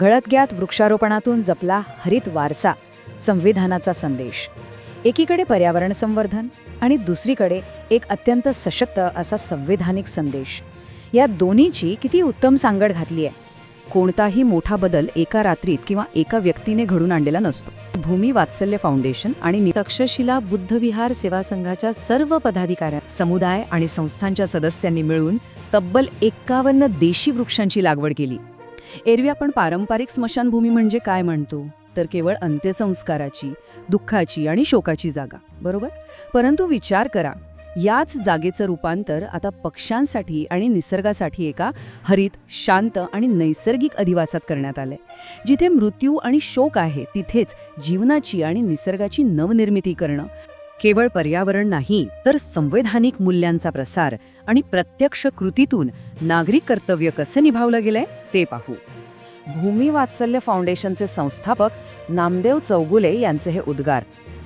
गळतग्यात वृक्षारोपणातून जपला हरित वारसा, संविधानाचा संदेश. एकीकडे पर्यावरण संवर्धन आणि दुसरीकडे एक अत्यंत सशक्त असा संवैधानिक संदेश. या दोन्हीची किती उत्तम सांगड घातली आहे. कोणताही मोठा बदल एका रात्रीत किंवा एका व्यक्तीने घडून आणलेला नसतो. भूमी वात्सल्य फाउंडेशन आणि तक्षशिला बुद्धविहार सेवा संघाच्या सर्व पदाधिकाऱ्या, समुदाय आणि संस्थांच्या सदस्यांनी मिळून तब्बल 51 देशी वृक्षांची लागवड केली. एरवी आपण पारंपरिक स्मशानभूमी म्हणजे काय म्हणतो, तर केवळ अंत्यसंस्काराची, दुःखाची आणि शोकाची जागा, बरोबर? परंतु विचार करा, याच जागेचं रूपांतर आता पक्ष्यांसाठी आणि निसर्गासाठी एका हरित, शांत आणि नैसर्गिक अधिवासात करण्यात आलंय. जिथे मृत्यू आणि शोक आहे तिथेच जीवनाची आणि निसर्गाची नवनिर्मिती करणं. केवळ पर्यावरण नाही तर संवैधानिक मूल्यांचा प्रसार आणि प्रत्यक्ष कृतीतून नागरिक कर्तव्य कसं निभावलं गेलंय ते पाहू. भूमी वात्सल्य फाउंडेशनचे संस्थापक नामदेव चौगुले यांचे हे उद्गार.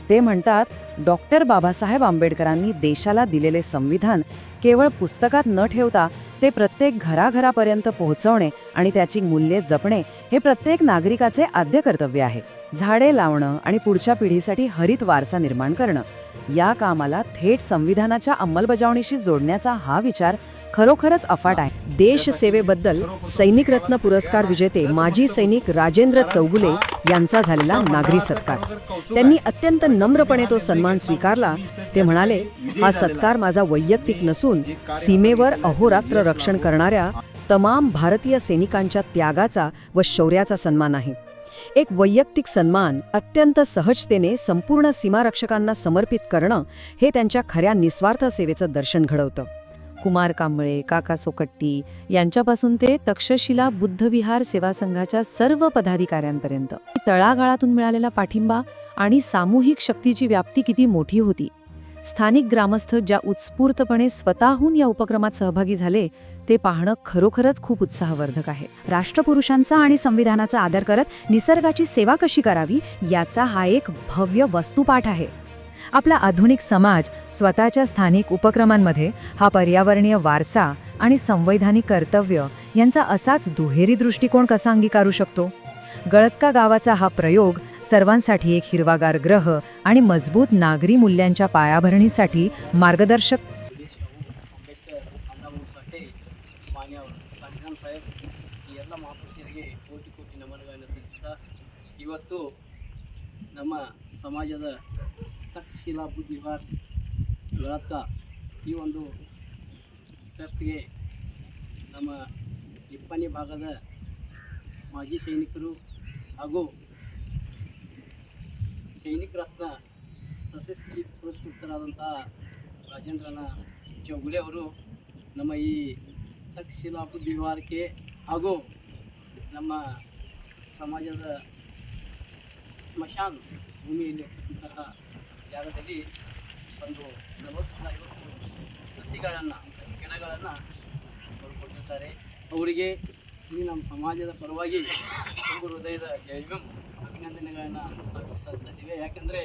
ते म्हणतात, डॉक्टर बाबासाहेब आंबेडकरांनी देशाला दिलेले संविधान केवळ पुस्तकात न ठेवता ते प्रत्येक घराघरापर्यंत पोहोचवणे आणि त्याची मूल्ये जपणे हे प्रत्येक नागरिकाचे आद्य कर्तव्य आहे. झाडे लावणं आणि पुढच्या पिढीसाठी हरित वारसा निर्माण करणं, या कामाला थेट संविधानाच्या अंमलबजावणीशी जोडण्याचा हा विचार खरोखरच अफाट आहे. देशसेवेबद्दल सैनिक रत्न पुरस्कार विजेते माजी सैनिक राजेंद्र चौगुले यांचा झालेला नागरी सत्कार. त्यांनी अत्यंत नम्रपणे तो सन्मान स्वीकारला. ते म्हणाले, हा सत्कार माझा वैयक्तिक नसून सीमेवर अहोरात्र रक्षण करणाऱ्या तमाम भारतीय सैनिकांच्या त्यागाचा व शौर्याचा सन्मान आहे. एक वैयक्तिक सन्मान अत्यंत सहजतेने संपूर्ण सीमारक्षकांना समर्पित करणं हे त्यांच्या खऱ्या निस्वार्थ सेवेचं दर्शन घडवतं. कुमार कांबळे, काका सोकट्टी यांच्यापासून ते तक्षशिला बुद्धविहार सेवा संघाच्या सर्व पदाधिकाऱ्यांपर्यंत तळागाळातून मिळालेला पाठिंबा आणि सामूहिक शक्तीची व्याप्ती किती मोठी होती. स्थानिक ग्रामस्थ ज्या उत्स्फूर्तपणे स्वतःहून या उपक्रमात सहभागी झाले ते पाहणं खरोखरच खूप उत्साहवर्धक आहे. राष्ट्रपुरुषांचा आणि संविधानाचा आदर करत निसर्गाची सेवा कशी करावी याचा हा एक भव्य वस्तुपाठ आहे. आपला आधुनिक समाज स्वतःच्या स्थानिक उपक्रमांमध्ये हा पर्यावरणीय वारसा आणि संवैधानिक कर्तव्य यांचा असाच दुहेरी दृष्टिकोन कसा अंगीकारू शकतो? गळतका गावाचा हा प्रयोग सर्वांसाठी एक हिरवागार ग्रह आणि मजबूत नागरी मूल्यांच्या पायाभरणीसाठी मार्गदर्शक. ಇವತ್ತು ನಮ್ಮ ಸಮಾಜದ ತಕ್ಷಶಿಲಾ ಬುದ್ಧಿವಿಹಾರ ಗಳತ್ಕ ಈ ಒಂದು ಟ್ರಸ್ಟ್ಗೆ ನಮ್ಮ ಇಪ್ಪನಿ ಭಾಗದ ಮಾಜಿ ಸೈನಿಕರು ಹಾಗೂ ಸೈನಿಕ ರತ್ನ ಪ್ರಶಸ್ತಿ ಪುರಸ್ಕೃತರಾದಂತಹ ರಾಜೇಂದ್ರನ ಚೌಗುಲೆ ಅವರು ನಮ್ಮ ಈ ತಕ್ಷಶಿಲಾ ಬುದ್ಧಿವಿಹಾರಕ್ಕೆ ಹಾಗೂ ನಮ್ಮ ಸಮಾಜದ ಸ್ಮಶಾನ ಭೂಮಿಯಲ್ಲಿರ್ತಕ್ಕಂತಹ ಜಾಗದಲ್ಲಿ ಒಂದು 40-50 ಸಸಿಗಳನ್ನು, ಗಿಡಗಳನ್ನು ಕೊಟ್ಟಿದ್ದಾರೆ. ಅವರಿಗೆ ಈ ನಮ್ಮ ಸಮಾಜದ ಪರವಾಗಿ ತುಂಬ ಹೃದಯದ ಜೈವಿಂ ಅಭಿನಂದನೆಗಳನ್ನು ನಾವು ಸಲ್ಲಿಸ್ತಾ ಇದ್ದೀವಿ. ಯಾಕೆಂದರೆ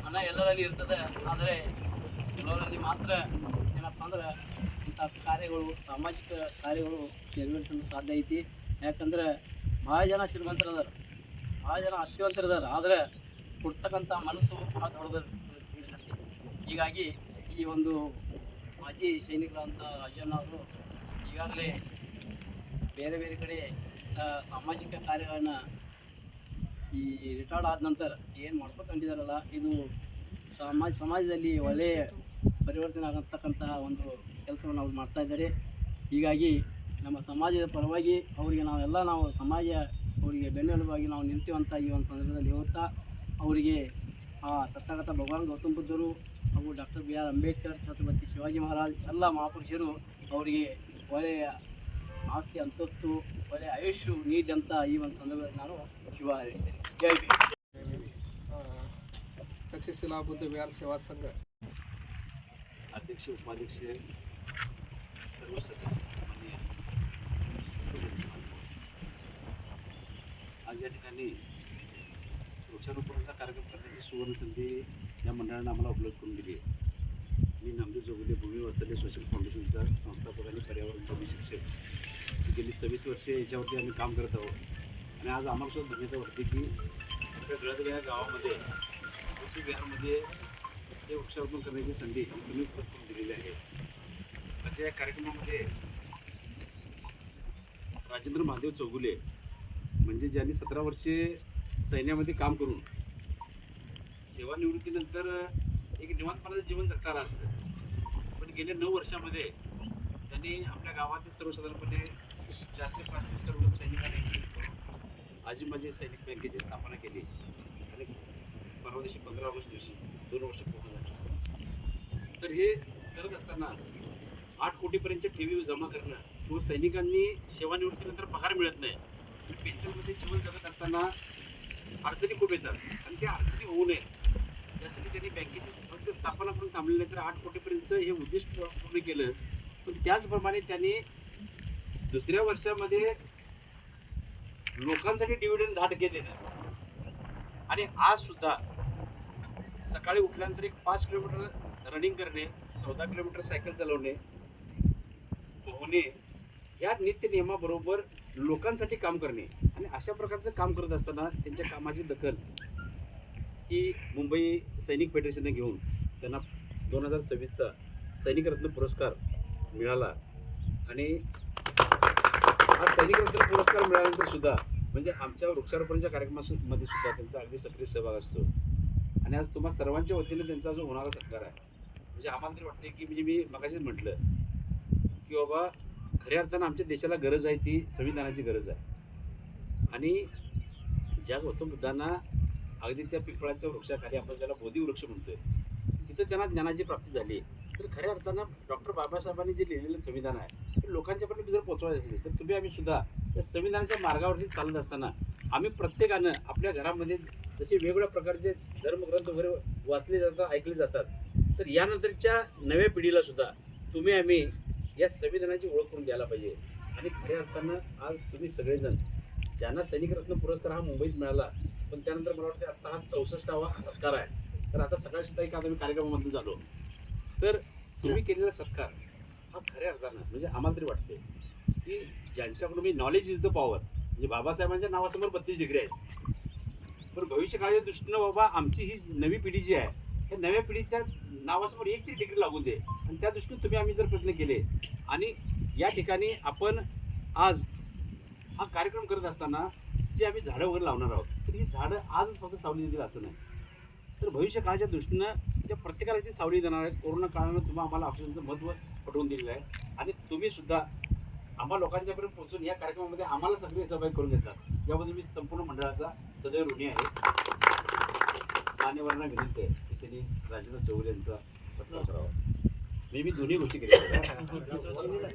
ಹಣ ಎಲ್ಲರಲ್ಲಿ ಇರ್ತದೆ, ಆದರೆ ಕೆಲವರಲ್ಲಿ ಮಾತ್ರ ಏನಪ್ಪ ಅಂದ್ರೆ ಇಂಥ ಕಾರ್ಯಗಳು, ಸಾಮಾಜಿಕ ಕಾರ್ಯಗಳು ನೆರವೇರಿಸಲು ಸಾಧ್ಯ ಐತಿ. ಯಾಕಂದ್ರೆ ಭಾಳ ಜನ ಶ್ರೀಮಂತರದಾರ, ಭಾಳ ಜನ ಆಸ್ತಿವಂತರಿದ್ದಾರೆ, ಆದರೆ ಕೊಡ್ತಕ್ಕಂಥ ಮನಸ್ಸು ಭಾಳ ದೊಡ್ಡದು. ಹೀಗಾಗಿ ಈ ಒಂದು ಮಾಜಿ ಸೈನಿಕರಂಥ ರಾಜಣ್ಣ ಅವರು ಈಗಾಗಲೇ ಬೇರೆ ಬೇರೆ ಕಡೆ ಸಾಮಾಜಿಕ ಕಾರ್ಯಗಳನ್ನ ಈ ರಿಟೈರ್ಡ್ ಆದ ನಂತರ ಏನು ಮಾಡ್ಕೊಕೊಂಡಿದ್ದಾರಲ್ಲ, ಇದು ಸಮಾಜದಲ್ಲಿ ಒಳ್ಳೆಯ ಪರಿವರ್ತನೆ ಆಗತಕ್ಕಂತಹ ಒಂದು ಕೆಲಸವನ್ನು ಅವ್ರು ಮಾಡ್ತಾಯಿದ್ದಾರೆ. ಹೀಗಾಗಿ ನಮ್ಮ ಸಮಾಜದ ಪರವಾಗಿ ಅವರಿಗೆ ನಾವು ಸಮಾಜ ಅವರಿಗೆ ಬೆನ್ನೆಲುಬಾಗಿ ನಾವು ನಿಂತೀವಂತ ಈ ಒಂದು ಸಂದರ್ಭದಲ್ಲಿ ಹೇಳುತ್ತಾ, ಅವರಿಗೆ ತಥಾಗತ ಭಗವಾನ್ ಗೌತಮ್ ಬುದ್ಧರು ಹಾಗೂ doctor B R Ambedkar, Chhatrapati Shivaji Maharaj ಎಲ್ಲ ಮಹಾಪುರುಷರು ಅವರಿಗೆ ಒಳ್ಳೆಯ ಆಸ್ತಿ, ಅಂತಸ್ತು, ಒಳ್ಳೆಯ ಆಯುಷ್ಯ ನೀಡಿ ಅಂತ ಈ ಒಂದು ಸಂದರ್ಭದಲ್ಲಿ ನಾನು ಶುಭ ಹಾರೈಸ್ತೇನೆ. ಜೈ ಭೀಮ್. तक्षशिला बुद्धविहार सेवा संघ अध्यक्ष, उपाध्यक्ष, सर्व सदस्य, आज या ठिकाणी वृक्षारोपणाचा कार्यक्रम करण्याची सुवर्ण संधी या मंडळानं आम्हाला उपलब्ध करून दिली आहे. मी नामदेव चौगुले, भूमी वात्सल्य सोशल फाउंडेशनचा संस्थापक आणि पर्यावरण कमी शिक्षक. गेली 26 वर्षे याच्यावरती आम्ही काम करत आहोत आणि आज आम्हाला सुद्धा मान्यता वाटते की आपल्या गळदगा या गावामध्ये युपी बिहारमध्ये हे वृक्षारोपण करण्याची संधी तुम्ही भरपूर दिलेली आहे. आजच्या या कार्यक्रमामध्ये राजेंद्र महादेव चौगुले म्हणजे ज्यांनी 17 वर्षे सैन्यामध्ये काम करून सेवानिवृत्तीनंतर एक निवांतपणाचं जीवन जगताना असतं, पण गेल्या 9 वर्षामध्ये त्यांनी आपल्या गावातील सर्वसाधारणपणे 400-500 सर्व सैनिकांनी आजी माझी सैनिक बँकेची स्थापना केली आणि परवा दिवशी 15 ऑगस्ट दिवशी 2 वर्ष पूर्ण झाली. तर हे करत असताना 8 कोटीपर्यंतच्या ठेवी जमा करणं किंवा सैनिकांनी सेवानिवृत्तीनंतर पगार मिळत नाही, पेन्शनमध्ये जीवन जगत असताना अडचणी खूप येतात आणि त्या अडचणी होऊ नये त्यासाठी त्यांनी बँकेची फक्त स्थापना करून थांबली नाही तर 8 कोटीपर्यंतचं हे उद्दिष्ट पूर्ण केलंच. पण त्याचप्रमाणे त्यांनी दुसऱ्या वर्षामध्ये लोकांसाठी डिव्हिडंड 10% देणं आणि आज सुद्धा सकाळी उठल्यानंतर एक 5 किलोमीटर रनिंग करणे, 14 किलोमीटर सायकल चालवणे, पोहणे या नित्य नियमाबरोबर लोकांसाठी काम करणे आणि अशा प्रकारचं काम करत असताना त्यांच्या कामाची दखल ही मुंबई सैनिक फेडरेशनने घेऊन त्यांना 2026चा सैनिक रत्न पुरस्कार मिळाला. आणि हा सैनिक रत्न पुरस्कार मिळाल्यानंतर सुद्धा म्हणजे आमच्या वृक्षारोपणाच्या कार्यक्रमामध्ये सुद्धा त्यांचा अगदी सक्रिय सहभाग असतो आणि आज तुम्हा सर्वांच्या वतीने त्यांचा जो होणारा सत्कार आहे म्हणजे आम्हाला तरी वाटते की म्हणजे मी मगाशीच म्हटलं की बाबा खऱ्या अर्थानं आमच्या देशाला गरज आहे ती संविधानाची गरज आहे. आणि ज्या गौतम बुद्धांना अगदी त्या पिंपळाच्या वृक्षाखाली आपण ज्याला बोधी वृक्ष म्हणतोय तिथं त्यांना ज्ञानाची प्राप्ती झाली. तर खऱ्या अर्थानं डॉक्टर बाबासाहेबांनी जे लिहिलेलं संविधान आहे ते लोकांच्यापर्यंत जर पोहोचवायचं असेल तर तुम्ही आम्ही सुद्धा त्या संविधानाच्या मार्गावरती चालत असताना आम्ही प्रत्येकानं आपल्या घरामध्ये जसे वेगवेगळ्या प्रकारचे धर्मग्रंथ वगैरे वाचले जातात, ऐकले जातात, तर यानंतरच्या नव्या पिढीला सुद्धा तुम्ही आम्ही या संविधानाची ओळख करून द्यायला पाहिजे. आणि खऱ्या अर्थानं आज तुम्ही सगळेजण ज्यांना सैनिक रत्न पुरस्कार हा मुंबईत मिळाला पण त्यानंतर मला वाटतं आता हा 64वा सत्कार आहे. तर आता सकाळी सुद्धा एक आता मी कार्यक्रमामधून झालो तर तुम्ही केलेला सत्कार हा खऱ्या अर्थानं म्हणजे आम्हाला तरी वाटते की ज्यांच्याकडून मी नॉलेज इज द पॉवर म्हणजे बाबासाहेबांच्या नावासमोर 32 डिग्री आहेत, पण भविष्य काळाच्या दृष्टीनं बाबा आमची ही नवी पिढी जी आहे त्या नव्या पिढीच्या नावासमोर 1 तरी डिग्री लागू दे आणि त्या दृष्टीने तुम्ही आम्ही जर प्रयत्न केले आणि या ठिकाणी आपण आज हा कार्यक्रम करत असताना जे आम्ही झाडं वगैरे लावणार आहोत तर ही झाडं आजच फक्त सावली देतील असं नाही, तर भविष्य काळाच्या दृष्टीनं त्या प्रत्येकाला ती सावली देणार आहेत. कोरोना काळानं तुम्ही आम्हाला ऑक्सिजनचं महत्त्व पटवून दिलेलं आहे आणि तुम्ही सुद्धा आम्हा लोकांच्यापर्यंत पोहोचून या कार्यक्रमामध्ये आम्हाला सक्रिय सहभागी करून घेतला याबद्दल मी संपूर्ण मंडळाचा सदैव ऋणी आहे. मान्यवरांना विनंती आहे की त्यांनी राजेंद्र चौगुले यांचा सत्कार करावा. मी दोन्ही गोष्टी केल्या.